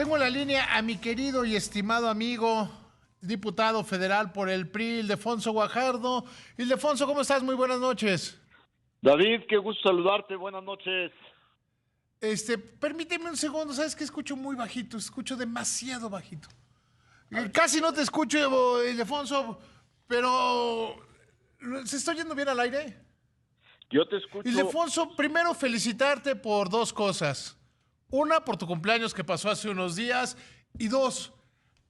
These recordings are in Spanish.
Tengo en la línea a mi querido y estimado amigo, diputado federal por el PRI, Ildefonso Guajardo. Ildefonso, ¿cómo estás? Muy buenas noches. David, qué gusto saludarte, buenas noches. Permíteme un segundo, ¿sabes que escucho muy bajito? Escucho demasiado bajito. A ver, Casi no te escucho, Ildefonso, pero ¿se está oyendo bien al aire? yo te escucho. Ildefonso, primero felicitarte por dos cosas. Una, por tu cumpleaños que pasó hace unos días. Y dos,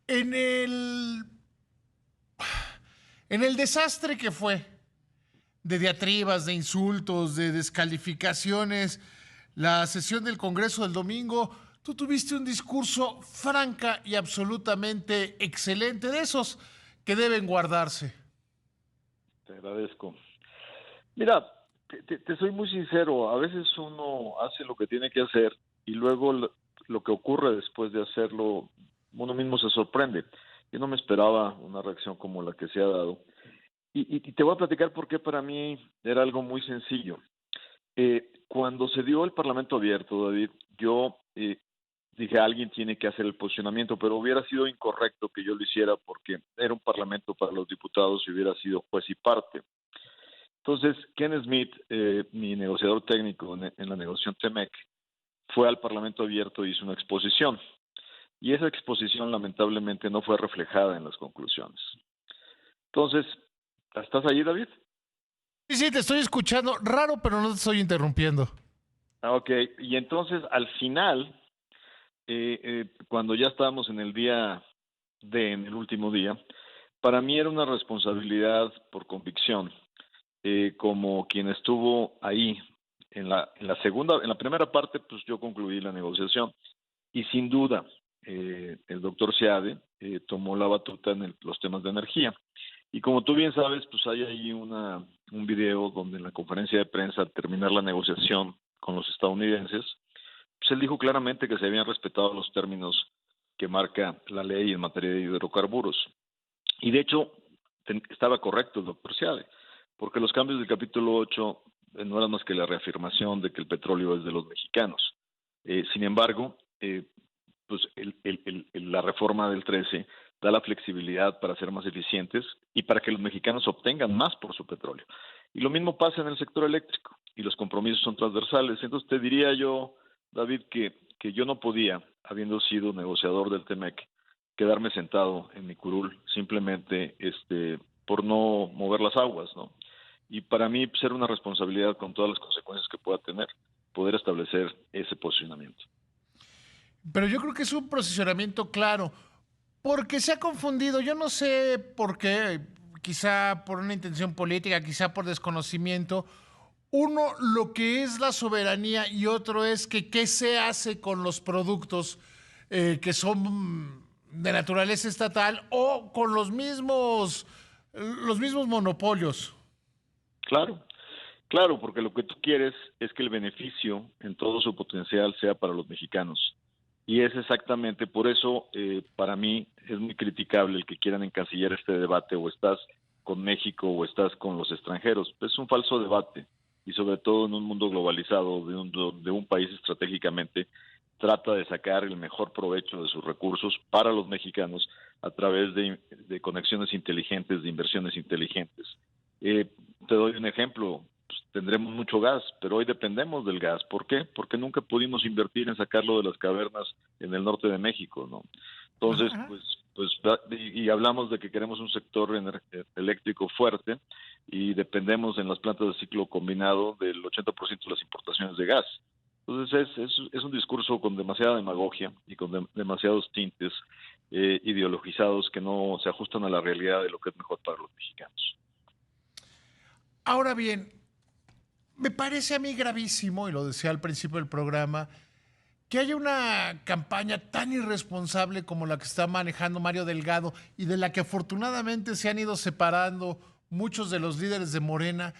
en el, en el desastre que fue, de diatribas, de insultos, de descalificaciones, la sesión del Congreso del domingo, tú tuviste un discurso franca y absolutamente excelente, de esos que deben guardarse. Te agradezco. Mira, te soy muy sincero, a veces uno hace lo que tiene que hacer y luego lo que ocurre después de hacerlo, uno mismo se sorprende. Yo no me esperaba una reacción como la que se ha dado. Y te voy a platicar por qué para mí era algo muy sencillo. Cuando se dio el Parlamento abierto, David, yo dije, alguien tiene que hacer el posicionamiento, pero hubiera sido incorrecto que yo lo hiciera porque era un Parlamento para los diputados y hubiera sido juez y parte. Entonces, Ken Smith, mi negociador técnico en la negociación TEMEC, fue al Parlamento abierto y hizo una exposición. Y esa exposición lamentablemente no fue reflejada en las conclusiones. Entonces, ¿estás ahí, David? Sí, sí, te estoy escuchando. Raro, pero no te estoy interrumpiendo. Ok, y entonces al final, cuando ya estábamos en el día en el último día, para mí era una responsabilidad por convicción, como quien estuvo ahí en la primera parte, pues yo concluí la negociación y sin duda el doctor Seade tomó la batuta en los temas de energía. Y como tú bien sabes, pues hay ahí un video donde en la conferencia de prensa al terminar la negociación con los estadounidenses, pues él dijo claramente que se habían respetado los términos que marca la ley en materia de hidrocarburos. Y de hecho, estaba correcto el doctor Seade, porque los cambios del capítulo 8 no eran más que la reafirmación de que el petróleo es de los mexicanos. Sin embargo, pues la reforma del 13 da la flexibilidad para ser más eficientes y para que los mexicanos obtengan más por su petróleo. Y lo mismo pasa en el sector eléctrico y los compromisos son transversales. Entonces te diría yo, David, que yo no podía, habiendo sido negociador del TEMEC, quedarme sentado en mi curul simplemente por no mover las aguas, ¿no? Y para mí ser una responsabilidad con todas las consecuencias que pueda tener, poder establecer ese posicionamiento. Pero yo creo que es un posicionamiento claro, porque se ha confundido, yo no sé por qué, quizá por una intención política, quizá por desconocimiento, uno lo que es la soberanía y otro es que qué se hace con los productos que son de naturaleza estatal o con los mismos monopolios. Claro, claro, porque lo que tú quieres es que el beneficio en todo su potencial sea para los mexicanos. Y es exactamente por eso, para mí, es muy criticable el que quieran encasillar este debate, o estás con México o estás con los extranjeros. Es un falso debate, y sobre todo en un mundo globalizado, de un país estratégicamente trata de sacar el mejor provecho de sus recursos para los mexicanos a través de conexiones inteligentes, de inversiones inteligentes. Eh, Te doy un ejemplo, pues, tendremos mucho gas, pero hoy dependemos del gas. ¿Por qué? Porque nunca pudimos invertir en sacarlo de las cavernas en el norte de México, ¿no? Entonces, Ajá. y hablamos de que queremos un sector eléctrico fuerte y dependemos en las plantas de ciclo combinado del 80% de las importaciones de gas. Entonces es un discurso con demasiada demagogia y con demasiados tintes ideologizados que no se ajustan a la realidad de lo que es mejor para los mexicanos. Ahora bien, me parece a mí gravísimo, y lo decía al principio del programa, que haya una campaña tan irresponsable como la que está manejando Mario Delgado y de la que afortunadamente se han ido separando muchos de los líderes de Morena,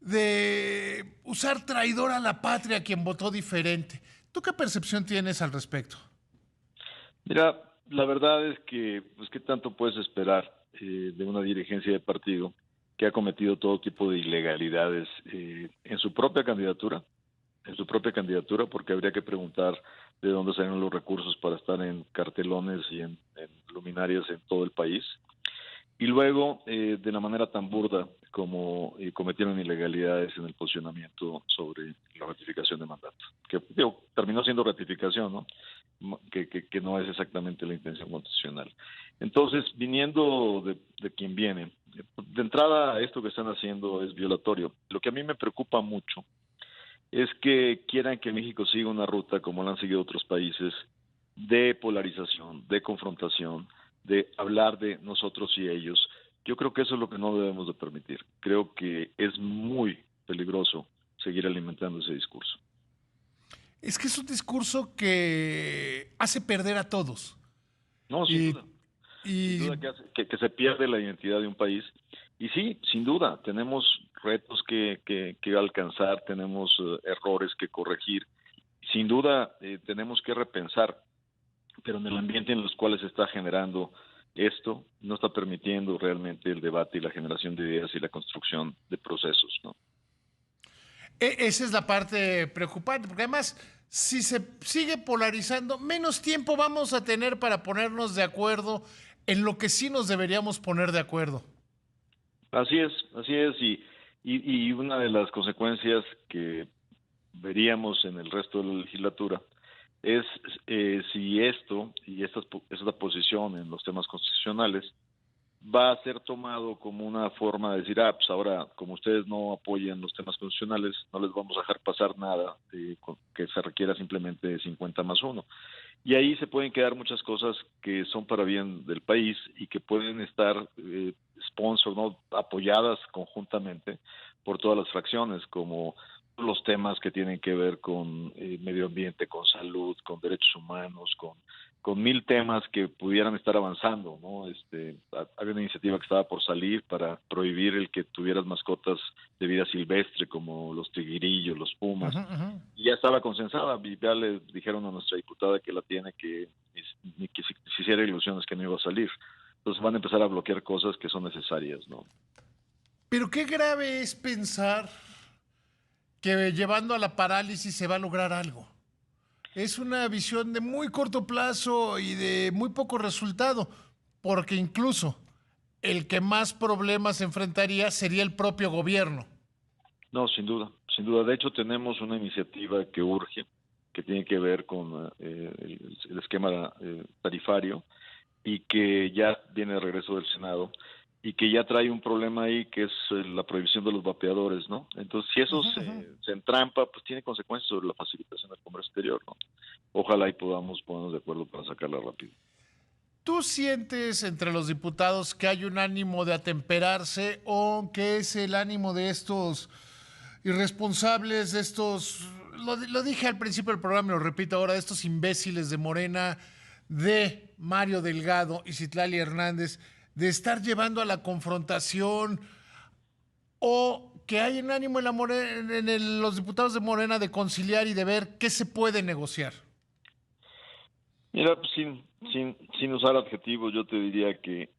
de usar traidor a la patria a quien votó diferente. ¿Tú qué percepción tienes al respecto? Mira, la verdad es que, pues, ¿qué tanto puedes esperar de una dirigencia de partido que ha cometido todo tipo de ilegalidades en su propia candidatura en su propia candidatura, porque habría que preguntar de dónde salen los recursos para estar en cartelones y en luminarias en todo el país. Y luego, de la manera tan burda como cometieron ilegalidades en el posicionamiento sobre la ratificación de mandato, que digo, terminó siendo ratificación, ¿no? Que no es exactamente la intención constitucional. Entonces, viniendo de quien viene, de entrada esto que están haciendo es violatorio. Lo que a mí me preocupa mucho es que quieran que México siga una ruta como la han seguido otros países de polarización, de confrontación, de hablar de nosotros y ellos. Yo creo que eso es lo que no debemos de permitir. Creo que es muy peligroso seguir alimentando ese discurso. Es que es un discurso que hace perder a todos. No, sin Y, duda. Sin y duda que se pierde la identidad de un país. Y sí, sin duda, tenemos retos que alcanzar, tenemos errores que corregir. Sin duda, tenemos que repensar, pero en el ambiente en los cuales se está generando esto, no está permitiendo realmente el debate y la generación de ideas y la construcción de procesos, ¿no? esa es la parte preocupante, porque además, si se sigue polarizando, menos tiempo vamos a tener para ponernos de acuerdo en lo que sí nos deberíamos poner de acuerdo. Así es, y una de las consecuencias que veríamos en el resto de la legislatura es si esto y esta posición en los temas constitucionales va a ser tomado como una forma de decir, pues ahora, como ustedes no apoyan los temas constitucionales, no les vamos a dejar pasar nada que se requiera simplemente 50 más uno. Y ahí se pueden quedar muchas cosas que son para bien del país y que pueden estar sponsor, ¿no? Apoyadas conjuntamente por todas las fracciones, como los temas que tienen que ver con medio ambiente, con salud, con derechos humanos, con mil temas que pudieran estar avanzando, ¿no? Había una iniciativa que estaba por salir para prohibir el que tuvieras mascotas de vida silvestre como los tigrillos, los pumas, Ujú, ujú. y ya estaba consensada, y ya le dijeron a nuestra diputada que la tiene, que ni que se hiciera ilusiones que no iba a salir. Entonces van a empezar a bloquear cosas que son necesarias, ¿no? Pero qué grave es pensar que llevando a la parálisis se va a lograr algo. Es una visión de muy corto plazo y de muy poco resultado, porque incluso el que más problemas enfrentaría sería el propio gobierno. No, sin duda, sin duda. De hecho, tenemos una iniciativa que urge, que tiene que ver con el esquema tarifario y que ya viene de regreso del Senado y que ya trae un problema ahí que es la prohibición de los vapeadores, ¿no? Entonces, si eso Ujú, ujú. se entrampa, pues tiene consecuencias sobre la facilitación del comercio exterior, ¿no? Ojalá y podamos ponernos de acuerdo para sacarla rápido. ¿Tú sientes entre los diputados que hay un ánimo de atemperarse o que es el ánimo de estos irresponsables, de estos, lo dije al principio del programa y lo repito ahora, de estos imbéciles de Morena, de Mario Delgado y Citlali Hernández, de estar llevando a la confrontación o que hay un ánimo en, los diputados de Morena de conciliar y de ver qué se puede negociar? Mira, pues sin usar adjetivos, yo te diría que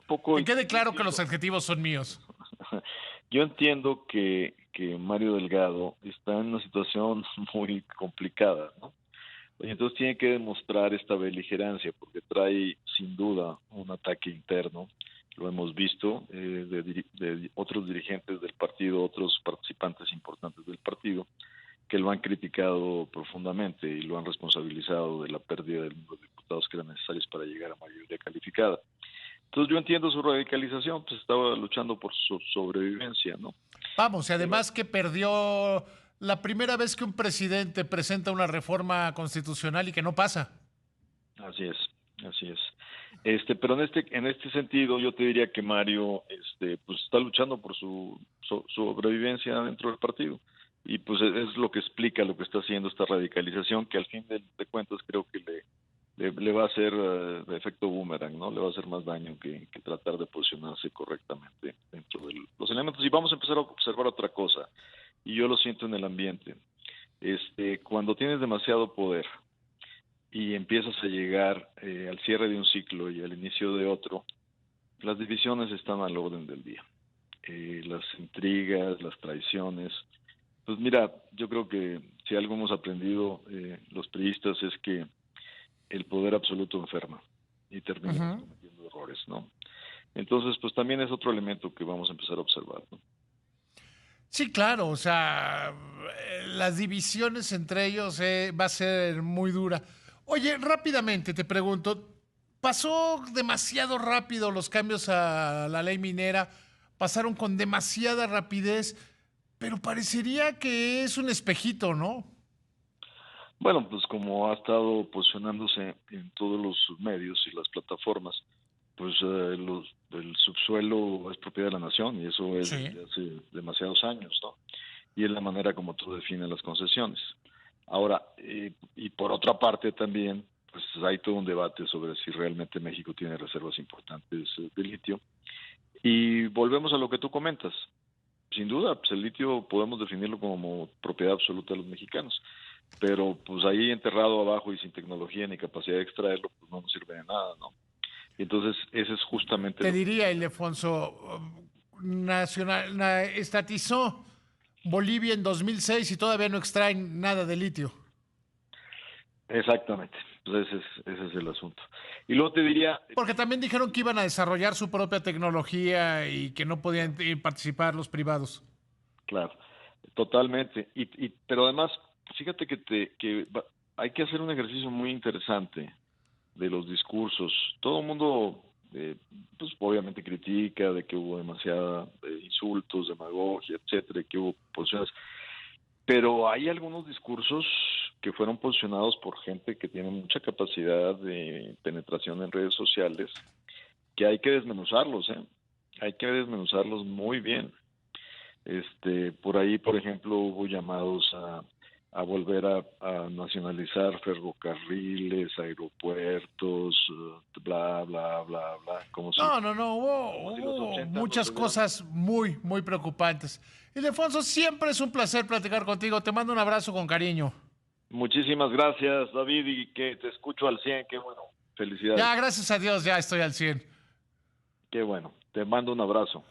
poco, Que quede yo claro que los entiendo, adjetivos son míos. yo entiendo que Mario Delgado está en una situación muy complicada, ¿no? Y entonces tiene que demostrar esta beligerancia, porque trae sin duda un ataque interno, lo hemos visto, de otros dirigentes del partido, otros participantes importantes del partido, que lo han criticado profundamente y lo han responsabilizado de la pérdida de los diputados que eran necesarios para llegar a mayoría calificada. Entonces yo entiendo su radicalización, pues estaba luchando por su sobrevivencia, ¿no? Vamos, y Pero además que perdió la primera vez que un presidente presenta una reforma constitucional y que no pasa. así es, así es. Pero en este sentido, yo te diría que Mario, pues está luchando por su sobrevivencia dentro del partido. Y pues es lo que explica lo que está haciendo esta radicalización, que al fin de cuentas creo que le va a hacer de efecto boomerang, ¿no? Le va a hacer más daño que tratar de posicionarse correctamente dentro de los elementos. Y vamos a empezar a observar otra cosa, y yo lo siento en el ambiente. Cuando tienes demasiado poder, y empiezas a llegar al cierre de un ciclo y al inicio de otro, las divisiones están al orden del día. Las intrigas, las traiciones. Pues mira, yo creo que si algo hemos aprendido los priistas es que el poder absoluto enferma y terminamos cometiendo errores, ¿no? Entonces, pues también es otro elemento que vamos a empezar a observar, ¿no? Sí, claro, o sea, las divisiones entre ellos va a ser muy dura. Oye, rápidamente te pregunto, pasó demasiado rápido los cambios a la ley minera, pasaron con demasiada rapidez, pero parecería que es un espejito, ¿no? Bueno, pues como ha estado posicionándose en todos los medios y las plataformas, pues el subsuelo es propiedad de la nación y eso es Sí. desde hace demasiados años, ¿no? Y es la manera como tú defines las concesiones. Ahora, y por otra parte también, pues hay todo un debate sobre si realmente México tiene reservas importantes de litio. Y volvemos a lo que tú comentas. Sin duda, pues el litio podemos definirlo como propiedad absoluta de los mexicanos, pero pues ahí enterrado abajo y sin tecnología ni capacidad de extraerlo, pues no nos sirve de nada, ¿no? Entonces, ese es justamente Te lo que diría, quisiera. Ildefonso, estatizó Bolivia en 2006 y todavía no extraen nada de litio. Exactamente, pues ese es el asunto. Y luego te diría, Porque también dijeron que iban a desarrollar su propia tecnología y que no podían participar los privados. claro, totalmente. Pero además, fíjate hay que hacer un ejercicio muy interesante de los discursos. Todo el mundo, pues obviamente critica de que hubo demasiada insultos, demagogia, etcétera, y que hubo posiciones. Pero hay algunos discursos que fueron posicionados por gente que tiene mucha capacidad de penetración en redes sociales, que hay que desmenuzarlos, ¿eh? Hay que desmenuzarlos muy bien. Por ahí, por ejemplo, hubo llamados a volver a nacionalizar ferrocarriles, aeropuertos, bla, bla, bla, bla, No, no, no, como si los hubo 80 nos muchas hubieran... cosas muy, muy preocupantes. Ildefonso, siempre es un placer platicar contigo. Te mando un abrazo con cariño. Muchísimas gracias, David, y que te escucho al 100, qué bueno. Felicidades. Ya, gracias a Dios, ya estoy al 100. Qué bueno. Te mando un abrazo.